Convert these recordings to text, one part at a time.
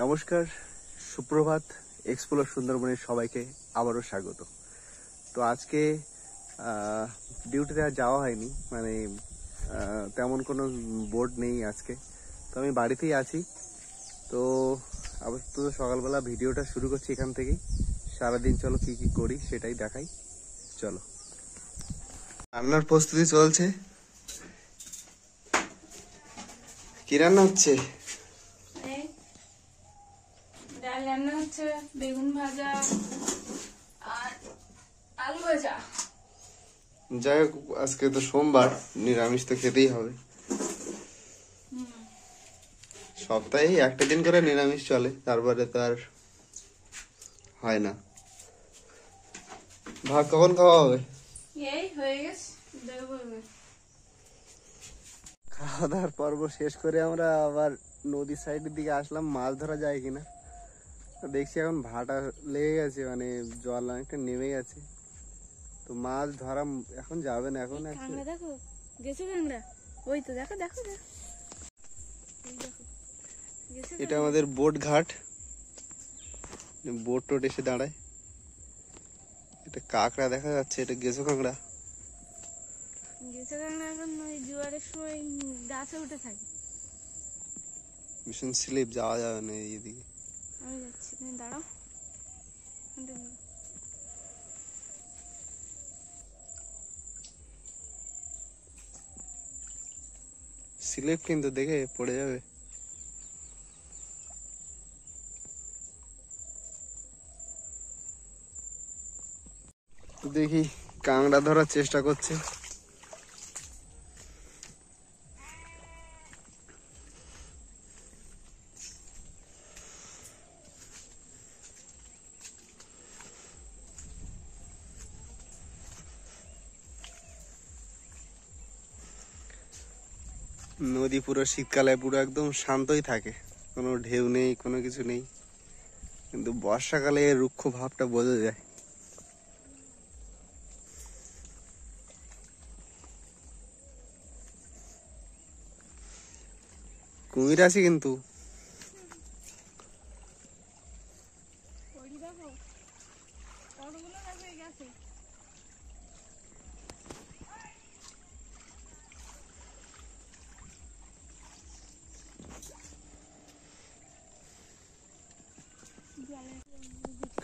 নমস্কার, সুপ্রভাত। এক্সপ্লোর সুন্দরবনের সবাইকে আবারও স্বাগত। তো আজকে ডিউটিতে আর যাওয়া হয়নি, মানে তেমন কোনো বোর্ড নেই আজকে, তো আমি বাড়িতেই আছি। তো আপাতত সকালবেলা ভিডিওটা শুরু করছি এখান থেকেই। সারাদিন চলো কি কি করি সেটাই দেখাই। চলো, রান্নার প্রস্তুতি চলছে। কি রান্না হচ্ছে? ডাল রান্না হচ্ছে, বেগুন ভাজা আর আলু ভাজা। যাই হোক, আজকে তো সোমবার, নিরামিষ তো খেতেই হবে। সপ্তাহে একটা দিন করে নিরামিষ চলে, তারপরে তো আর হয় না। ভাত কখন খাওয়া হবে? এই হয়ে গেছে, দেখবো এবার। খাওয়া দাওয়ার পর্ব শেষ করে আমরা আবার নদীর সাইডের দিকে আসলাম, মাছ ধরা যায় কিনা। তো দেখছি এখন ভাটা লেগে গেছে, মানে জল অনেকটা নেমে গেছে, তো মাছ ধরা এখন যাবে না। এখন কাঁকড়া দেখো, গেছে কাঁকড়া, ওই তো দেখো দেখো দেখো। এটা আমাদের বোট ঘাট, বোট টোট এসে দাঁড়ায়। এটা কাঁকড়া দেখা যাচ্ছে, এটা গেছো কাঁকড়া। গেছে কাঁকড়া এখন ওই জোয়ারের সময় গাছে উঠে থাকে। ভীষণ স্লিপ, যাওয়া যাবে না এইদিকে। আমি যাচ্ছি, তুমি দাঁড়াও। স্লিপ কিন্তু দেখে পড়ে যাবে। দেখি, কাঁকড়া ধরার চেষ্টা করছে। নদী পুরো শীতকালে পুরো একদম শান্তই থাকে, কোনো ঢেউ নেই, কোনো কিছু নেই, কিন্তু বর্ষাকালে রুক্ষ ভাবটা বোঝা যায়। কুমির আছে কিন্তু।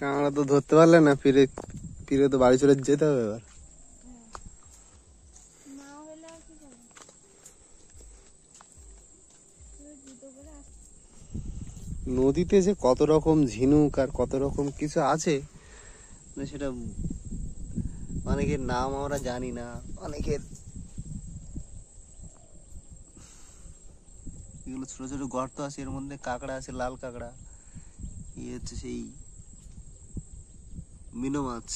কাঁকড়া তো ধরতে পারলে না, ফিরে ফিরে তো বাড়ি চলে যেতে হবে এবার। নদীতে যে কত রকম ঝিনুক আর কত রকম কিছু আছে, সেটা অনেকের নাম আমরা জানি না। অনেকের এগুলো ছোট ছোট গর্ত আছে, এর মধ্যে কাঁকড়া আছে, লাল কাঁকড়া। এই হচ্ছে সেই মিনো মাছ।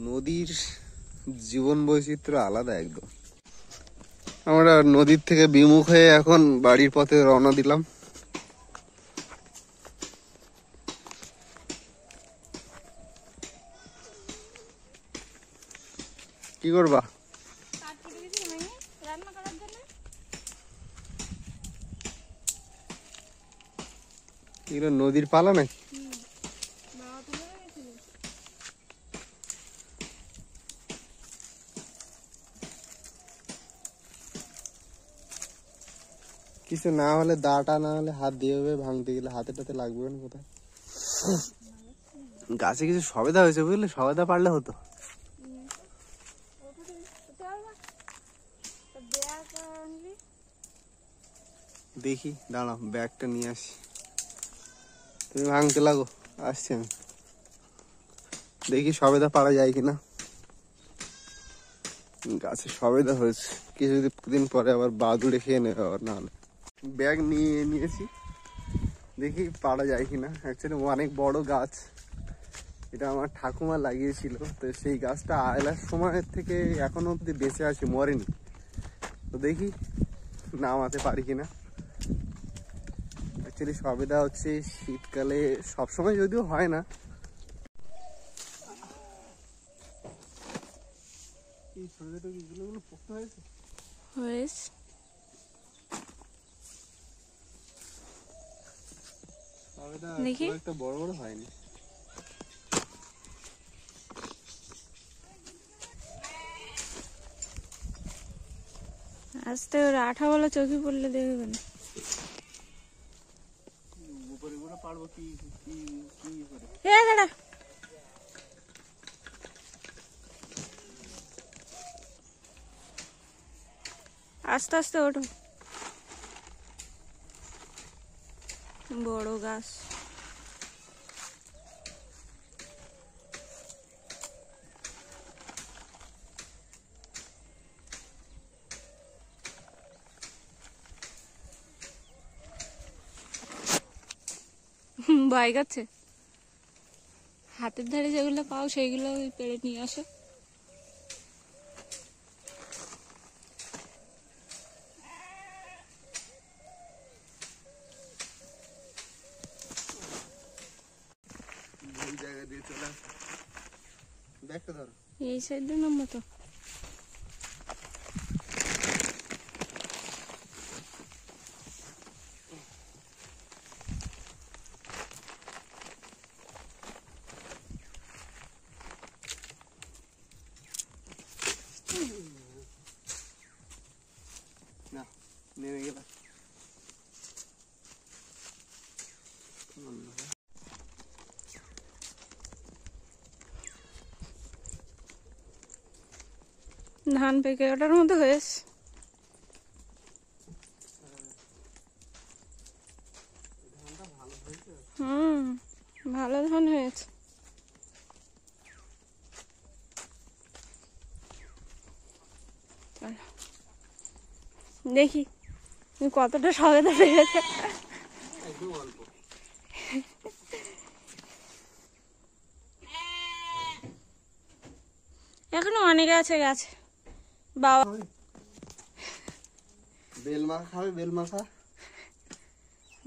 নদীর জীবন বৈচিত্র্য আলাদা একদম। আমরা নদীর থেকে বিমুখ হয়ে এখন বাড়ির পথে রওনা দিলাম। কি করবা? এগুলো নদীর পালা নাকি? কিছু না হলে দাটা না হলে হাত দিয়ে হবে, ভাঙতে গেলে হাতে টাতে লাগবে না কোথায়। গাছে কিছু সবেদা হয়েছে বুঝলে, সবেদা পারলে হতো। দেখি, দাঁড়াও, ব্যাগটা নিয়ে আসি, তুমি ভাঙতে লাগো, আসছি আমি। দেখি সবেদা পারা যায় কিনা। গাছে সবেদা হয়েছে, কিছুদিন পরে আবার বাদুড়ে খেয়ে নেবে আবার, নাহলে। ব্যাগ নিয়ে নিয়েছি, দেখি পারা যায় কিনা। অ্যাকচুয়ালি অনেক বড় গাছ, এটা আমার ঠাকুমা লাগিয়েছিল, তো সেই গাছটা আয়লার সময়ের থেকে এখনো অব্দি বেঁচে আছে, মরেনি। তো দেখি নামাতে পারি কিনা। অ্যাকচুয়ালি সবেদা হচ্ছে শীতকালে সবসময় যদিও হয় না। কি ছোট ছোট গুলো পোক্ত হয়েছে? হয়েছে। দেখি একটা বড় বড় হয়নি। আস্তে ওর আঠা বলা চোখে পড়লে দেখবে না। উপরে গুলো পারবো কি কি কি করে? দাঁড়া, আস্তে আস্তে ওঠো। বড় গাছ। ভয় করছে। হাতের ধারে যেগুলো পাও সেইগুলো পেড়ে নিয়ে আসো। এই জায়গা দিয়ে চলে আসো। ব্যাগটা ধরো। এই সাইডে নামবো তো। না নেমে গেলাম। ধান পেকে ওটার মতো হয়েছে। ভালো ধান হয়েছে। দেখি তুমি কতটা সবেদা পেয়েছে। একদম অল্প। এখনো অনেকে আছে গাছে। বাবা বেল মাখা খাবে? বেল মাখা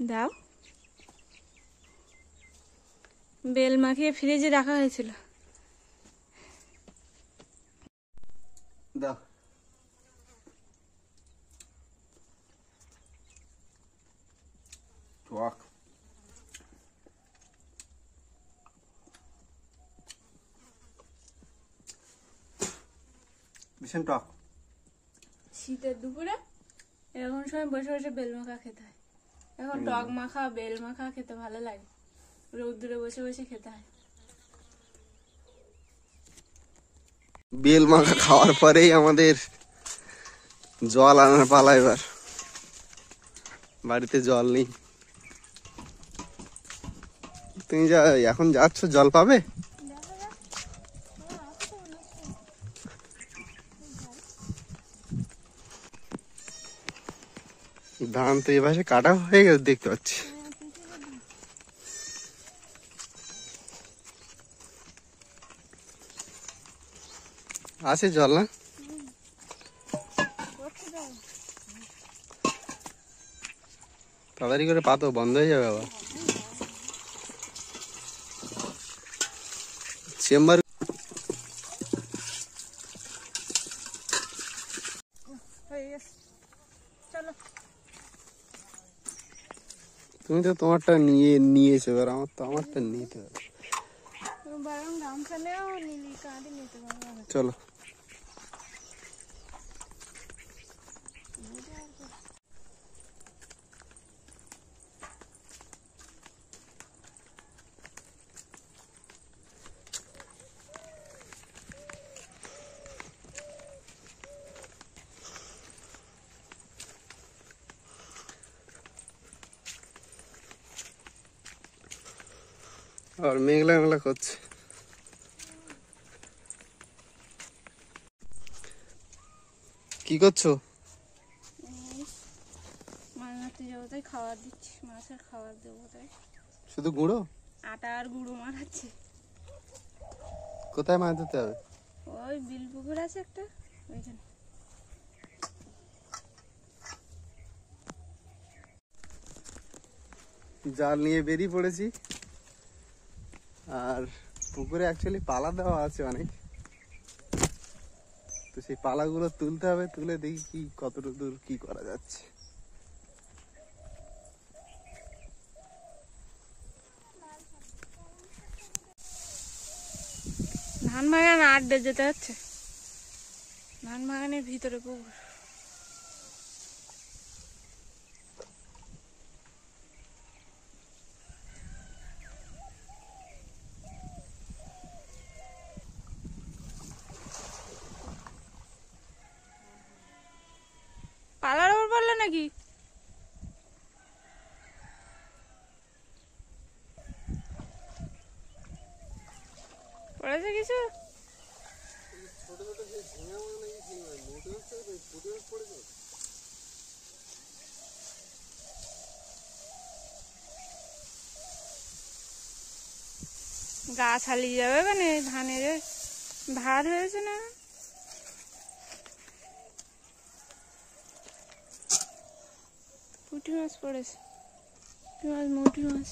দাও। বেল মাখিয়ে ফ্রিজে রাখা হয়েছিল। দাও। টক। ভীষণ টক। শীতের দুপুরে এরকম সময় বসে বসে বেল মাখা খেতে হয়। এখন টক মাখা বেল মাখা খেতে ভালো লাগে। রৌদ্রে বসে বসে খেতে হয়। বেল মাখা খাওয়ার পরেই আমাদের জল আনার পালা। এবার বাড়িতে জল নেই। তুমি যা এখন যাচ্ছ, জল পাবে? ধান তো এভাবে কাটা হয়ে গেছে দেখতে পাচ্ছি। আছে জল না? তাড়াতাড়ি করে পাতো, বন্ধ হয়ে যাবে আবার। চেম্বার তুমি তো তোমারটা নিয়েছো, এবার আমার তো আমারটা নিতে হবে। চলো। আর মেঘলা মেঘলা করছে। কি করছো? মাছ মারতে যাবো তাই খাবার দিচ্ছি। মাছের খাবার দেবো তাই। শুধু গুঁড়ো? আটা আর গুঁড়ো মারাচ্ছি। কোথায় মাছ ধরতে হবে? ওই বিল পুকুর আছে একটা, ওইখানে। জাল নিয়ে বেরিয়ে পড়েছি। আর পুকুরে অ্যাকচুয়ালি পালা দেওয়া আছে অনেক, তো সেই পালাগুলো তুলতে হবে, তুলে দেখি কি কতটুকু দূর কি করা যাচ্ছে। ধান বাগান আড্ডে যেতে হচ্ছে, ধান বাগানের ভিতরে পুকুর। পালার ওপর পড়লে নাকি? পড়েছে কিছু? গাছ হালিয়ে যাবে মানে ধানের ভার হয়েছে না। পুঁটি মাছ পড়েছে, পুঁটি মাছ, মুটি মাছ।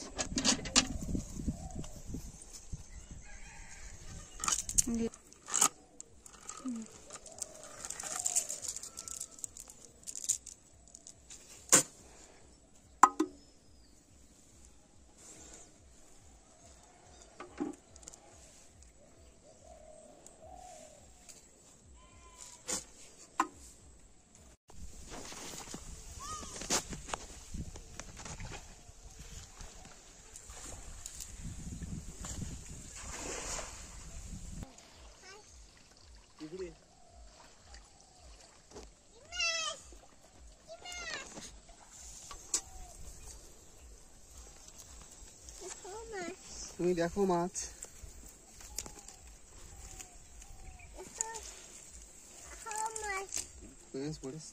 তুমি দেখো মাছ,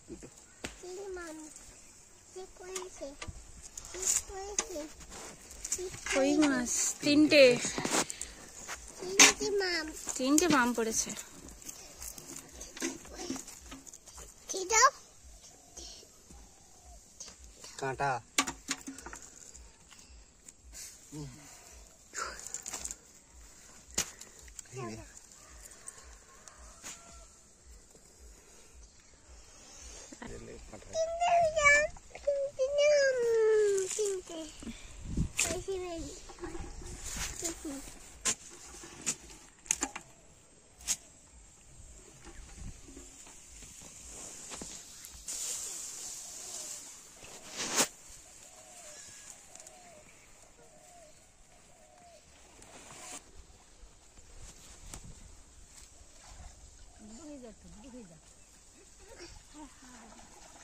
দুটো কই মাছ তিনটে মাম পড়েছে। কাঁটা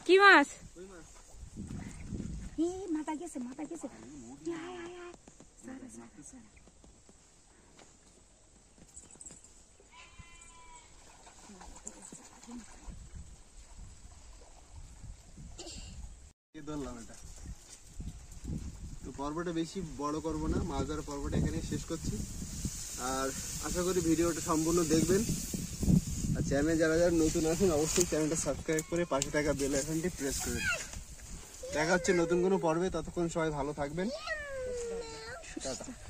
কি মাছ? মাথা গেছে ধরলাম এটা। তো পর্বটা বেশি বড় করব না, মাছ ধরার পর্বটা এখানে শেষ করছি। আর আশা করি ভিডিওটা সম্পূর্ণ দেখবেন। আর চ্যানেলে যারা যারা নতুন আছেন অবশ্যই চ্যানেলটা সাবস্ক্রাইব করে পাশে থাকা বেল আইকনটি প্রেস করুন। দেখা হচ্ছে নতুন কোনো পর্বে, ততক্ষণ সবাই ভালো থাকবেন। টাটা।